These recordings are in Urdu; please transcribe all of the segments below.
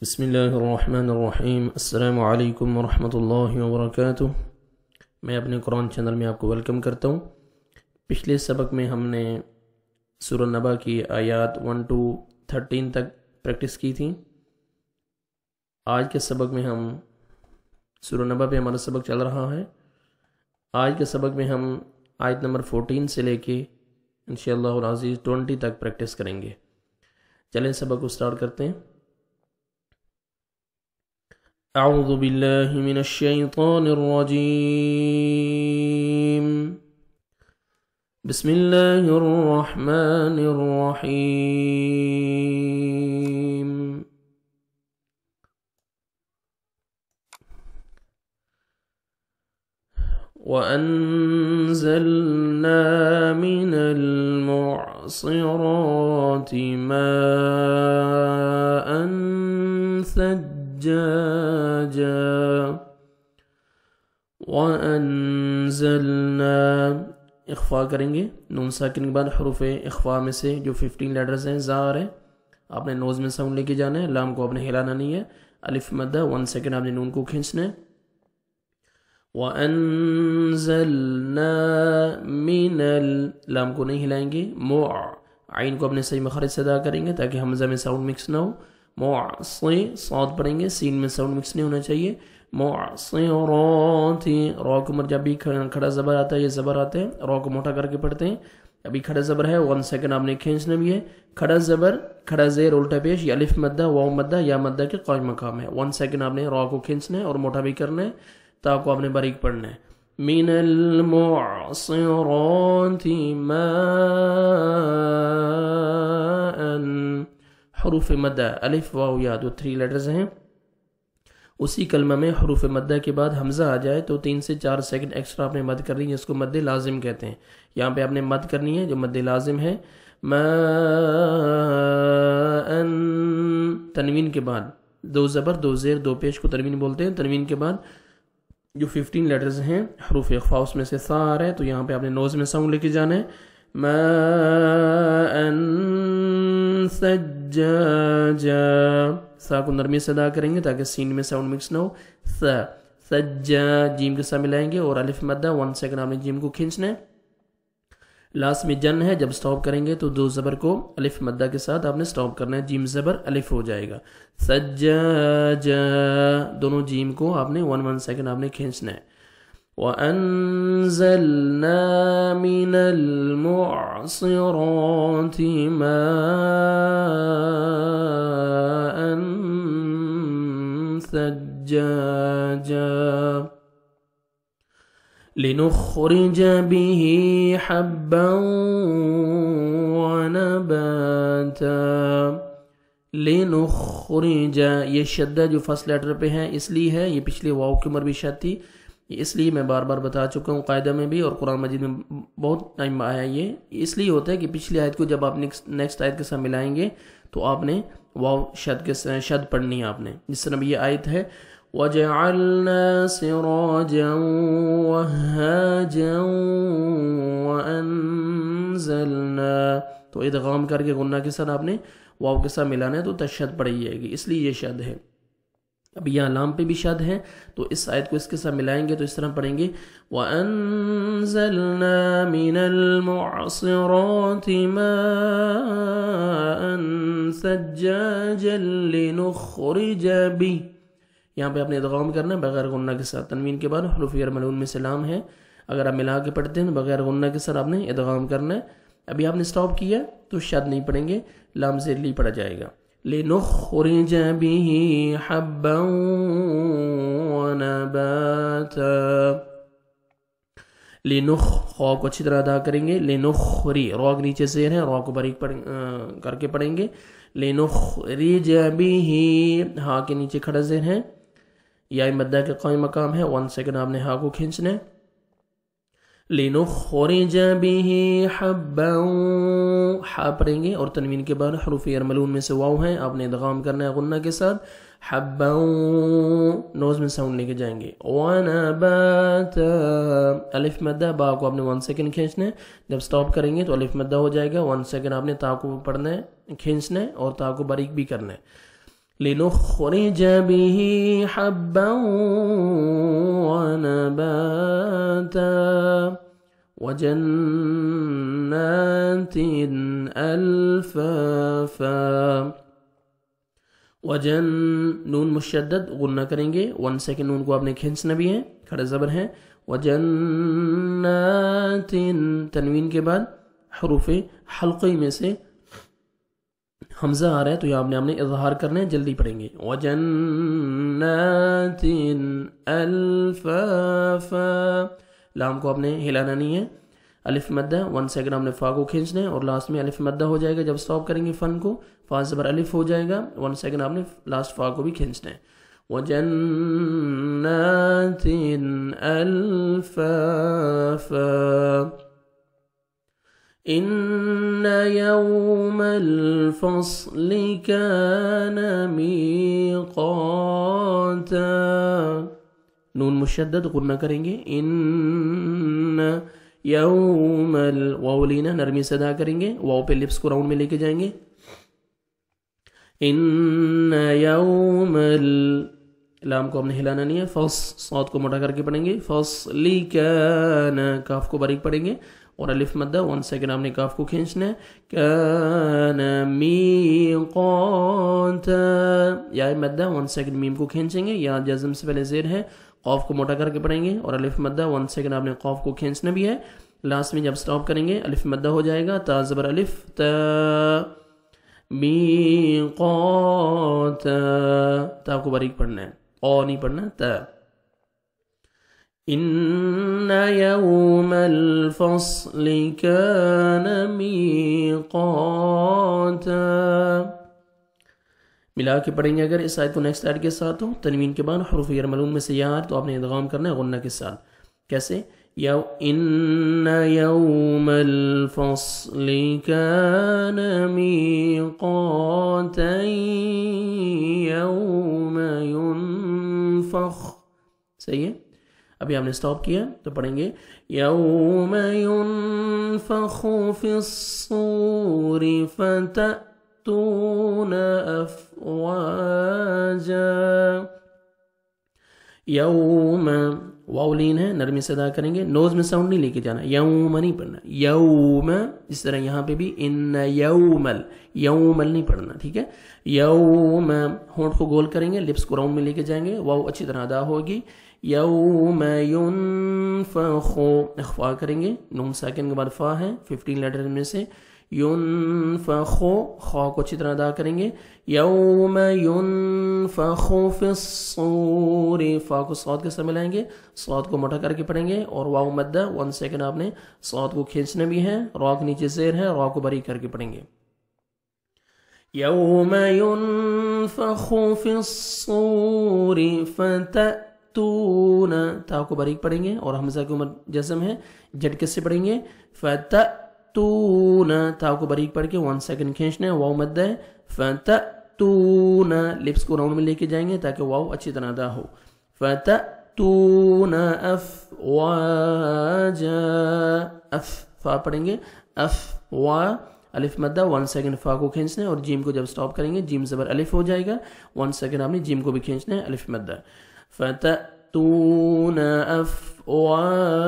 بسم اللہ الرحمن الرحیم۔ السلام علیکم ورحمۃ اللہ وبرکاتہ۔ میں اپنے قرآن چینل میں آپ کو ویلکم کرتا ہوں۔ پچھلے سبق میں ہم نے سورہ نبا کی آیات 1 to 13 تک پریکٹس کی تھی۔ آج کے سبق میں ہم سورہ نبا پہ ہمارا سبق چل رہا ہے۔ آج کے سبق میں ہم آیت نمبر 14 سے لے کے انشاءاللہ العزیز 20 تک پریکٹس کریں گے۔ چلیں سبق کو سٹارٹ کرتے ہیں۔ اعوذ باللہ من الشیطان الرجیم، بسم اللہ الرحمن الرحیم۔ وَأَنزَلْنَا مِنَ الْمُعْصِرَاتِ مَاءً ثَجَّاجًا وَأَنزَلْنَا، اخفا کریں گے نون ساکن کے بعد حروف اخفا میں سے جو 15 لیٹرز ہیں زار ہے، آپ نے نوز میں ساؤنڈ لے کے جانا ہے، لام کو آپ نے ہلانا نہیں ہے، الف مدہ 1 سیکنڈ آپ نے نون کو کھینچنا ہے۔ وَأَنزَلْنَا مِنَ لام کو نہیں ہلائیں گے، عین کو اپنے صحیح مخرج سے ادا کریں گے تاکہ حمزہ میں ساؤنڈ مکس نہ ہو۔ صاد پڑھیں گے، سین میں ساؤنڈ مکس نہیں ہونا چاہیے۔ معصرات، را کو جب بھی کھڑا زبر آتا ہے یہ زبر آتے ہیں، را کو موٹا کر کے پڑھتے ہیں۔ ابھی کھڑا زبر ہے 1 سیکنڈ آپ نے کھینچنا بھی ہے۔ کھڑا زبر، کھڑا زیر الٹا پیش، یا الف مدہ واو مدہ یا مدہ کے قائم مقام ہے۔ 1 سیکنڈ آپ نے را کو کھینچنا ہے اور موٹا بھی کرنا ہے، تا کو آپ نے باریک پڑھنا ہے۔ من المعصرات ماء، حروف مدہ الف واو یا دو 3 لیٹرز ہیں، اسی کلمہ میں حروف مدہ کے بعد حمزہ آ جائے تو 3 سے 4 سیکنڈ ایکسٹرا آپ نے مد کرنی ہے، اس کو مد لازم کہتے ہیں۔ یہاں پہ آپ نے مد کرنی ہے جو مد لازم ہے۔ ماء، تنوین کے بعد 2 زبر 2 زیر 2 پیش کو تنوین بولتے ہیں۔ تنوین کے بعد جو 15 لیٹرز ہیں حروف اخفا اس میں سے سا آ رہا ہے، تو یہاں پہ آپ نے نوز میں ساؤنڈ لے کے جانا ہے۔ ماء ثجاجا، سا کو نرمی سے ادا کریں گے تاکہ سین میں ساؤنڈ مکس نہ ہو۔ سجا، جیم کے ساتھ ملائیں گے اور الف مدہ 1 سیکنڈ آپ نے جیم کو کھینچنا ہے۔ لاسٹ میں جن ہے، جب سٹاپ کریں گے تو 2 زبر کو الف مدہ کے ساتھ آپ نے سٹاپ کرنا ہے، جیم زبر الف ہو جائے گا۔ سجاجا، دونوں جیم کو آپ نے 1 سیکنڈ آپ نے کھینچنا ہے۔ وَأَنزَلْنَا مِنَ الْمُعْصِرَاتِ مَاءً ثَجَّاجًا لِنُخْرِجَ بِهِ حَبًّا وَنَبَاتًا۔ لِنُخْرِجَ، یہ شدہ جو فرسٹ لیٹر پہ ہے اس لیے ہے، یہ پچھلے واو کی عمر بھی شد تھی، اس لیے میں بار بار بتا چکا ہوں قاعدہ میں بھی اور قرآن مجید میں بہت ٹائم آیا۔ یہ اس لیے ہوتا ہے کہ پچھلی آیت کو جب آپ نیکسٹ آیت کے ساتھ ملائیں گے تو آپ نے واو شد پڑھنی ہے آپ نے، جس طرح یہ آیت ہے وَجَعَلْنَا سِرَاجًا وَهَّاجًا وَأَنزَلْنَا، تو ادغام کر کے غنہ کے ساتھ آپ نے واو کے ساتھ ملانا ہے تو تشد پڑھی جائے گی، اس لیے یہ شد ہے۔ اب یہاں لام پہ بھی شد ہے تو اس آیت کو اس کے ساتھ ملائیں گے تو اس طرح پڑھیں گے وَأَنزَلْنَا مِنَ الْمُعْصِرَاتِ مَاءً ثَجَّاجًا لِنُخْرِجَ بِهِ، یہاں پہ آپ نے ادغام کرنا ہے بغیر غنہ کے ساتھ، تنوین کے بعد حروف غیر ملعون میں سے لام ہے، اگر آپ ملا کے پڑھتے ہیں بغیر غنہ کے ساتھ آپ نے ادغام کرنا ہے۔ ابھی آپ نے سٹاپ کیا تو شد نہیں پڑھیں گے، لام زیر لی پڑھا جائے گا۔ لِنُخْرِجَ بِهِ حَبًّا وَنَبَاتًا، خو کو اچھی طرح ادا کریں گے۔ لِنُخْرِجَ، را کے نیچے زیر ہے، را کو باریک کر کے پڑھیں گے۔ لِنُخْرِجَ بِهِ، ہا کے نیچے کھڑا زیر ہے، یا مدہ کے قائم مقام ہے، 1 سیکنڈ آپ نے ہا کو کھینچنا ہے۔ لِنُخْرِجَ بِهِ حَبًّا، حا پڑھیں گے اور تنوین کے بعد حروف یرملون میں سے واو ہیں، آپ نے ادغام کرنا ہے غنہ کے ساتھ۔ حبا، نوز میں ساؤنڈ لے کے جائیں گے۔ وَنَبَاتًا، الف مدہ، با کو آپ نے 1 سیکنڈ کھینچنا ہے، جب سٹاپ کریں گے تو الف مدہ ہو جائے گا، 1 سیکنڈ آپ نے تا کو پڑھنا ہے، کھینچنا ہے اور تا کو باریک بھی کرنا ہے۔ لنخرج به حبا ونباتا وجنات الفافا. وجن نون مشدد غنہ کریں گے، 1 سیکنڈ نون کو آپ نے کھینچنا بھی ہے، کھڑا زبر ہے. وجنات تنوین کے بعد حروف حلقی میں سے حمزہ آ رہا ہے تو یہ آپ نے اظہار کرنا ہے، جلدی پڑھیں گے. وجنات الفافا. لام کو آپ نے ہلانا نہیں ہے. الف مدہ 1 سیکنڈ آپ نے فا کو کھینچنا ہے اور لاسٹ میں الف مدہ ہو جائے گا. جب سٹاپ کریں گے فن کو، فا زبر الف ہو جائے گا، 1 سیکنڈ آپ نے لاسٹ فا کو بھی کھینچنا ہے. وجنات الفافا. ان یوم الفصل کان میقاتا. نون مشدد غنہ کریں گے. ان یوم واو لینا نرمی سے ادا کریں گے، واو پہ لپس کو راؤنڈ میں لے کے جائیں گے. ان یوم لام کو ہم نے ہلانا نہیں ہے، فص صاد کو موٹا کر کے پڑھیں گے. فصل کان کاف کو باریک پڑھیں گے اور الف مدہ 1 سیکنڈ آپ نے کاف کو کھینچنا ہے. کان میقاتا. یا مدہ 1 سیکنڈ میم کو کھینچیں گے، یا جزم سے پہلے زیر ہے، قاف کو موٹا کر کے پڑھیں گے اور الف مدہ 1 سیکنڈ آپ نے قاف کو کھینچنا بھی ہے. لاسٹ میں جب سٹاپ کریں گے الف مدہ ہو جائے گا، تا زبر الف تا. میقاتا. تا کو باریک پڑھنا ہے، او نہیں پڑھنا، تا. ان یوم الفصل کان میقاتا. ملا کے پڑھیں گے اگر اس آیت کو نیکسٹ آیت کے ساتھ ہو. تنوین کے بعد حروف یرملون میں سے یا تو آپ نے ادغام کرنا ہے غنہ کے ساتھ. کیسے؟ ان یوم الفصل کان میقاتا یوم ینفخ. صحیح ہے. ابھی آپ نے سٹاپ کیا تو پڑھیں گے یوم ینفخ فی الصور فتأتون افواجا. یوم واو لین ہے، نرمی سے ادا کریں گے، نوز میں ساؤنڈ نہیں لے کے جانا، یوم نہیں پڑھنا. یوم اس طرح یہاں پہ بھی ان یومل، یومل نہیں پڑھنا، ٹھیک ہے. یوم ہونٹ کو گول کریں گے، لپس کو راؤنڈ میں لے کے جائیں گے، واو اچھی طرح ادا ہوگی. یوم ینفخ اخفا کریں گے، نون ساکن کے بعد فا ہے 15 لیٹر میں سے. ینفخ خا کو اچھی طرح ادا کریں گے. یوم ینفخ فی الصور. فا کو صاد کے ساتھ ملائیں گے، صاد کو موٹا کر کے پڑھیں گے اور واو مدہ 1 سیکنڈ آپ نے صاد کو کھینچنا بھی ہے. را کے نیچے زیر ہے، را کو باریک کر کے پڑھیں گے. یوم ینفخ فی الصور فتأتون. تا کو باریک پڑھیں گے اور حمزہ کی عمر جزم ہے، جھٹکے سے پڑھیں گے. فتأتون تا کو باریک پڑھ کے 1 سیکنڈ کھینچنا ہے، واو مدہ ہے. فتأتون لپس کو راؤنڈ میں لے کے جائیں گے تاکہ واو اچھی طرح ادا ہو. فتأتون افواجا. اف فا پڑھیں گے، اف وا الف مدہ 1 سیکنڈ فا کو کھینچنا ہے اور جیم کو جب سٹاپ کریں گے جیم زبر الف ہو جائے گا، 1 سیکنڈ آپ نے جیم کو بھی کھینچنا ہے، الف مدہ. فتأتون افواجا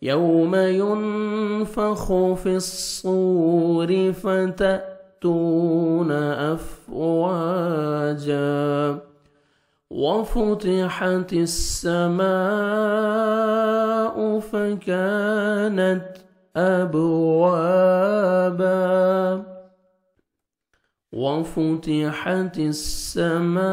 یوم ینفخ فی الصور فتأتون افواجا وفتحت السماء فكانت أبوابا. وفتحت السماء.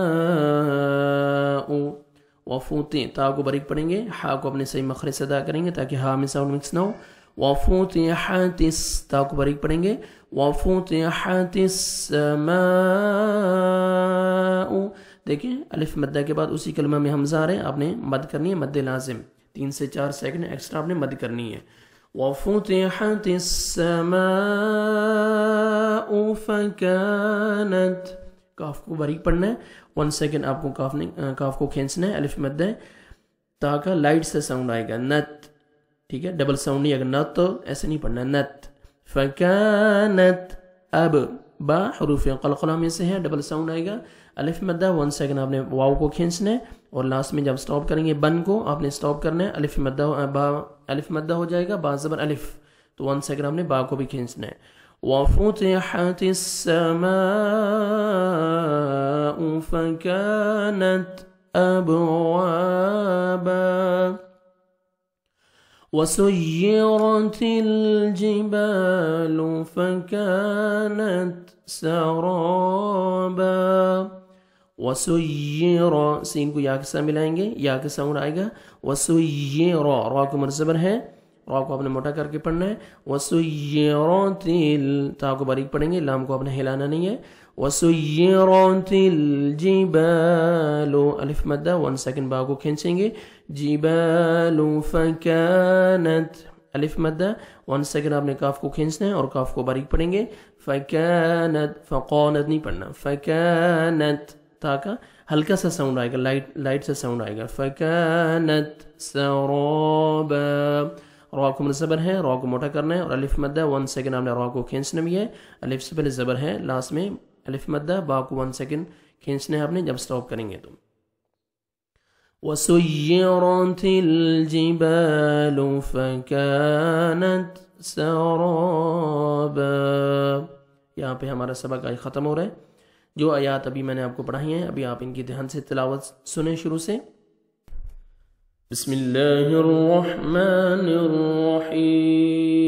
وفتح تا کو باریک پڑھیں گے، ہا کو اپنے صحیح مخرج سے ادا کریں گے تاکہ ہا میں ساؤنڈ مکس نہ ہو. وفتحت تا کو باریک پڑھیں گے. وفتحت السماء. دیکھیں الف مدہ کے بعد اسی کلمہ میں حمزہ آ رہے ہیں، آپ نے مد کرنی ہے، مد لازم 3 سے 4 سیکنڈ ایکسٹرا آپ نے مد کرنی ہے. وفتحت السماء فكانت. کاف کو باریک پڑھنا ہے، 1 سیکنڈ آپ کو کاف کو کھینچنا ہے، الف مدہ ہے، تا کا لائٹ سے ساؤنڈ آئے گا، نت، ٹھیک ہے، ڈبل ساؤنڈ نہیں آئے گا، نت ایسے نہیں پڑھنا، نت. فكانت اب با حروف قلقلہ میں سے ہے، ڈبل ساؤنڈ آئے گا. الف مدہ 1 سیکنڈ آپ نے واو کو کھینچنا ہے اور لاسٹ میں جب سٹاپ کریں گے بن کو آپ نے سٹاپ کرنا ہے. الف مدہ با الف مدہ ہو جائے گا، با زبر الف، تو 1 سیکنڈ آپ نے با کو بھی کھینچنا ہے. وَفُتِحَتِ السَّمَاءُ فَكَانَتْ أَبْوَابًا وَسُيِّرَتِ الْجِبَالُ فَكَانَتْ سَرَابًا. وَسُيِّرَ سین کو یا کے ساتھ ملائیں گے، یا کے ساؤنڈ آئے گا. وَسُيِّرَ را کو مرزبر ہے، را کو آپ نے موٹا کر کے پڑھنا ہے. وَسُيِّرَتِ تا کو باریک پڑھیں گے، لام کو آپ نے ہلانا نہیں ہے. وَسُيِّرَتِ الْجِبَالُ الف مدہ 1 سیکنڈ با کو کھینچیں گے. جِبَالُ فَكَانَتْ الف مدہ 1 سیکنڈ آپ نے کاف کو کھینچنا ہے اور کاف کو باریک پڑھیں گے. فَكَانَتْ فَقَانَتْ نہیں پڑھنا، فَكَانَتْ تا کا ہلکا سا ساؤنڈ آئے گا، لائٹ سا ساؤنڈ آئے گا. فَكَانَتْ سَرَابًا را کو زبر ہے، را کو موٹا کرنا ہے اور الف مدہ 1 سیکنڈ آپ نے را کو کھینچنا بھی ہے. الف سے پہلے زبر ہے، لاسٹ میں الف مدہ، با کو 1 سیکنڈ کھینچنا ہے آپ نے جب سٹاپ کریں گے تو. وَسُيِّرَتِ الْجِبَالُ فَكَانَتْ سَرَابًا. یہاں پہ ہمارا سبق آج ختم ہو رہا ہے. جو آیات ابھی میں نے آپ کو پڑھائی ہیں ابھی آپ ان کی دھیان سے تلاوت سنیں شروع سے. بسم اللہ الرحمن الرحیم.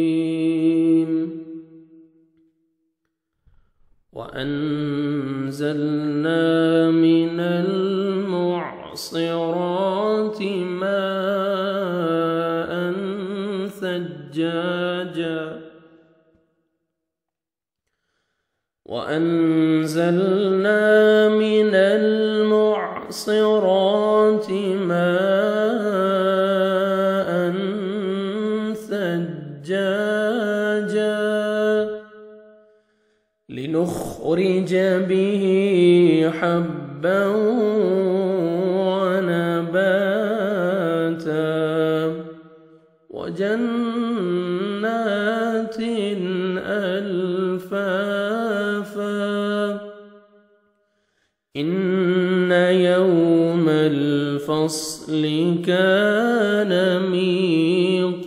وَأَنزَلْنَا مِنَ الْمُعْصِرَاتِ مَاءً ثَجَّاجًا وَأَنزَلْنَا مِنَ الْمُعْصِرَاتِ مَاءً ثَجَّاجًا لِنُخْرِجَ بِهِ حَبًّا وَنَبَاتًا وَجَنَّاتٍ أَلْفَافًا. إِنَّ يَوْمَ الْفَصْلِ كَانَ مِيقَاتًا.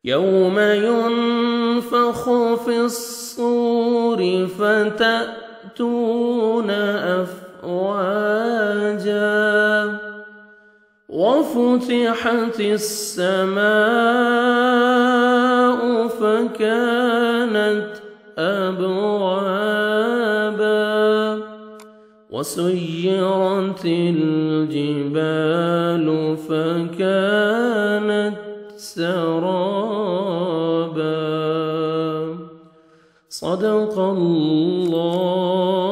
يَوْمَ يُنفَخُ فِي الصُّورِ فَتَأْتُونَ أَفْوَاجًا وَفُتِحَتِ السَّمَاءُ فَكَانَتْ أَبْوَابًا وَسُيِّرَتِ الْجِبَالُ فَكَانَتْ سَرَابًا. صدق اللہ